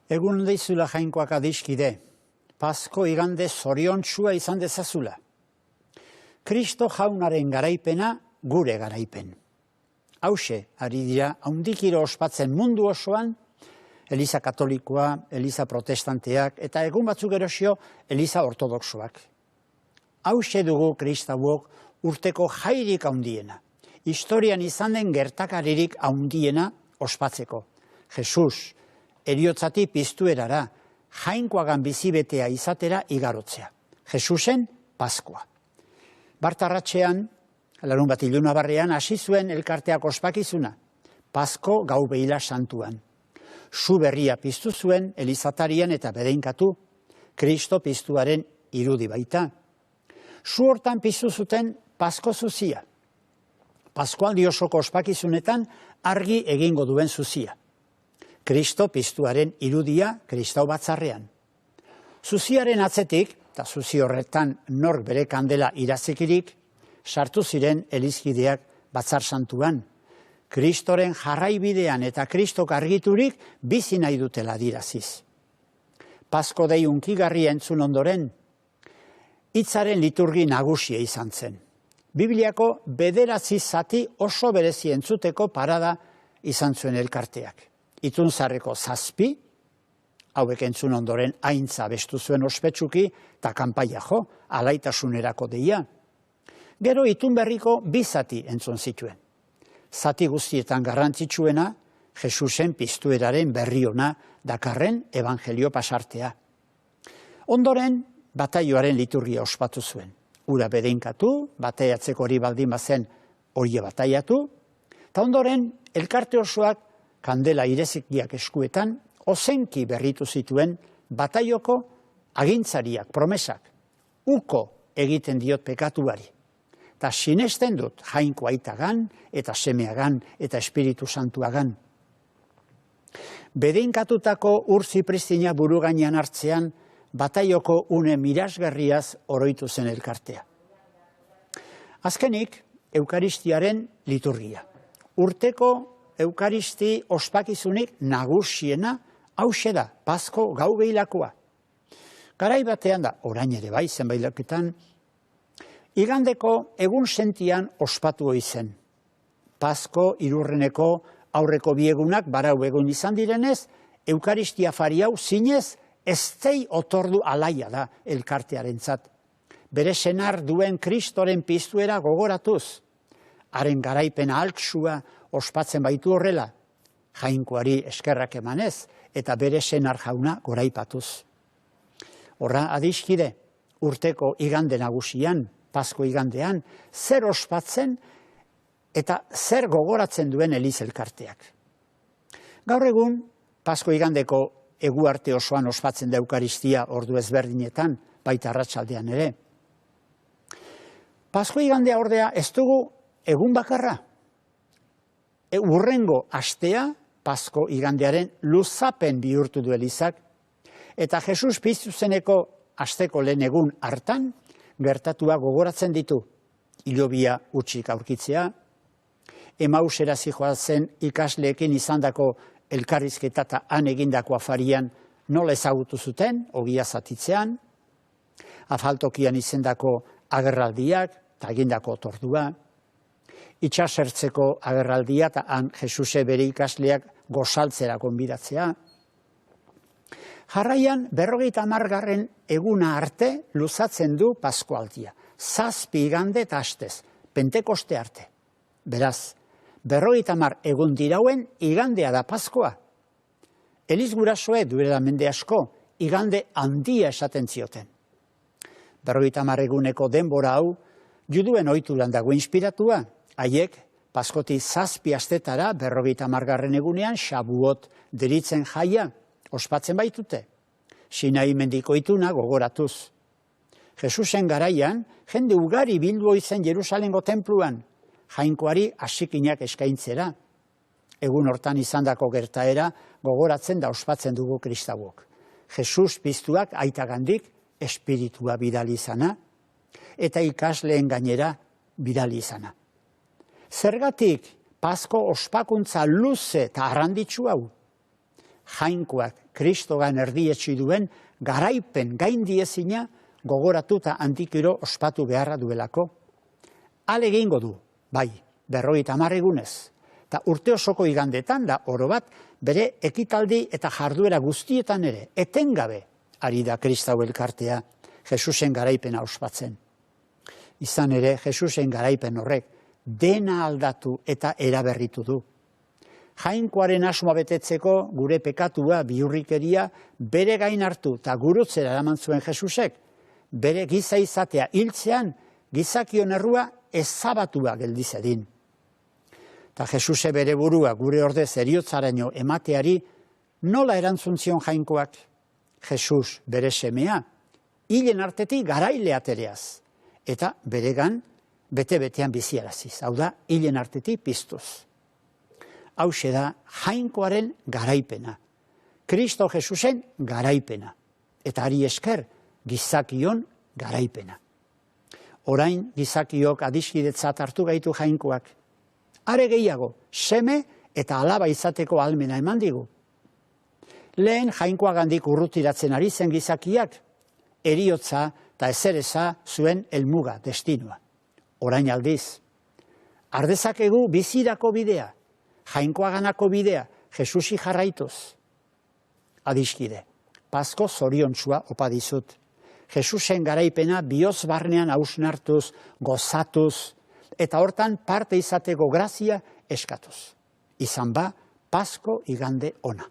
Egun deizula jainkoak adiskide, Pasko igande zoriontsua izan dezazula. Kristo jaunaren garaipena gure garaipen. Hauxe, ari dira, haundikiro ospatzen mundu osoan, Eliza Katolikoa, Eliza Protestanteak, eta egun batzuk erosio, Eliza Ortodoxoak. Hauxe dugu kristauok urteko jairik haundiena. Historian izan den gertakaririk haundiena ospatzeko. Jesus, eriotzati piztuerara, jainkoagan bizibetea izatera igarotzea. Jesusen Paskoa. Bartarratxean, larun bat ilunabarrean, hasi zuen elkarteak ospakizuna. Pasko gau behila santuan. Su berria piztu zuen elizatarian eta bedeinkatu, Kristo piztuaren irudi baita. Su hortan piztu zuten Pasko zuzia. Paskoaldi osoko ospakizunetan argi egingo duen zuzia. Kristo piztuaren irudia kristau batzarrean. Zuziaren atzetik, eta zuzi horretan nork bere kandela irazikirik, sartu ziren elizkideak batzar santuan. Kristoren jarraibidean eta Kristok argiturik bizi nahi dutela diraziz. Pasko dei hunkigarria entzun ondoren, hitzaren liturgi nagusia izan zen. Bibliako 9 zati oso berezi entzuteko parada izan zuen elkarteak. Itzuntzarreko 7, hauek entzun ondoren aintza bestu zuen ospetsuki eta kanpaia jo, alaitasunerako deia. Gero itunberriko 2 zati entzun zituen. Zati guztietan garrantzitsuena, Jesusen piztueraren berri ona dakarren evangelio pasartea. Ondoren, bataioaren liturgia ospatu zuen. Ura bedeinkatu, bataiatzeko hori baldin bazen hori bataiatu, eta ondoren, elkarte osoak kandela irezikiak eskuetan, ozenki berritu zituen bataioko agintzariak, promesak, uko egiten diot pekatuari. Eta sinesten dut jainko aitagan, eta semeagan, eta Espiritu Santuagan. Bedeinkatutako urzipristina buru gainean hartzean, bataioko une mirasgarriaz oroitu zen elkartea. Azkenik, Eukaristiaren liturgia. Urteko Eukaristi ospakizunik nagusiena hauxe da, Pasko gau behilakoa. Garai batean da, orain ere bai, zenbailaketan, igandeko egun sentian ospatu izen. Pasko irurreneko aurreko biegunak barau egun izan direnez, Eukaristia fari hau zinez eztei otordu alaia da elkartearentzat. Bere senar duen Kristoren piztuera gogoratuz. Haren garaipena altsua ospatzen baitu horrela, jainkoari eskerrak emanez eta bere senar jauna goraipatuz. Horra adiskide, urteko igande nagusian, Pasko igandean, zer ospatzen eta zer gogoratzen duen eliz elkarteak. Gaur egun, Pasko igandeko eguarte osoan ospatzen da Eukaristia ordu ezberdinetan, baita arratsaldean ere. Pasko igandea ordea ez dugu egun bakarra. Hurrengo astea, Pasko igandearen luzapen bihurtu du elizak, eta Jesus piztu zeneko asteko lehen egun hartan, gertatua gogoratzen ditu, hilobia utxik aurkitzea, Emausera zihoazen ikasleekin izandako elkarrizketa eta han egindako afarian nola ezagutu zuten, ogia zatitzean, afaltokian izendako agerraldiak eta egindako otordua, itxasertzeko agerraldia eta han Jesuse bere ikasleak gozaltzera gonbidatzea. Jarraian, 50. eguna arte luzatzen du Paskoaldia. 7 igande eta astez, Pentekoste arte. Beraz, 50 egun dirauen igandea da Paskoa. Eliz gurasoe duela mende asko, igande handia esaten zioten. 50 eguneko denbora hau, juduen ohituran dago inspiratua, haiek Paskoti 7 astetara 50. egunean Shabuot deritzen jaia, ospatzen baitute. Sinai mendiko ituna gogoratuz. Jesusen garaian, jende ugari bildu izen Jerusalengo tenpluan, jainkoari hasikinak eskaintzera. Egun hortan izandako gertaera gogoratzen da ospatzen dugu kristauok. Jesus piztuak aitagandik espiritua bidali izana, eta ikasleen gainera bidali izana. Zergatik Pasko ospakuntza luze eta arranditsu hau? jainkoak Kristogan erdietsi duen garaipen gaindiezina gogoratu eta antikiro ospatu beharra duelako. Ale egingo du, bai, 50 egunez. Eta urte osoko igandetan da oro bat bere ekitaldi eta jarduera guztietan ere, etengabe ari da Kristau elkartea Jesusen garaipena ospatzen. Izan ere, Jesusen garaipen horrek dena aldatu eta eraberritu du. Jainkoaren asmoa betetzeko gure pekatua, bihurrikeria, bere gain hartu eta gurutzera eraman zuen Jesusek, bere giza izatea hiltzean, gizakion errua ezabatua geldizedin. Eta Jesuse bere burua gure ordez heriotzaraino emateari nola erantzun zion jainkoak? Jesus bere semea, hilen artetik garaile atereaz, eta beregan bete-betean biziaraziz, hau da, hilen artetik piztuz. Hauxe da jainkoaren garaipena, Kristo Jesusen garaipena, eta ari esker gizakion garaipena. Orain gizakiok adiskidetzat hartu gaitu jainkoak, are gehiago, seme eta alaba izateko ahalmena eman digu. Lehen jainkoagandik urrutiratzen ari zen gizakiak, heriotza eta ezereza zuen helmuga, destinua. Orain aldiz, ardezakegu bizirako bidea, jainkoaganako bidea, Jesusi jarraituz. Adiskide, Pasko zoriontsua opa dizut. Jesusen garaipena bihotz barnean hausnartuz, gozatuz, eta hortan parte izateko grazia eskatuz. Izan ba, Pasko igande ona.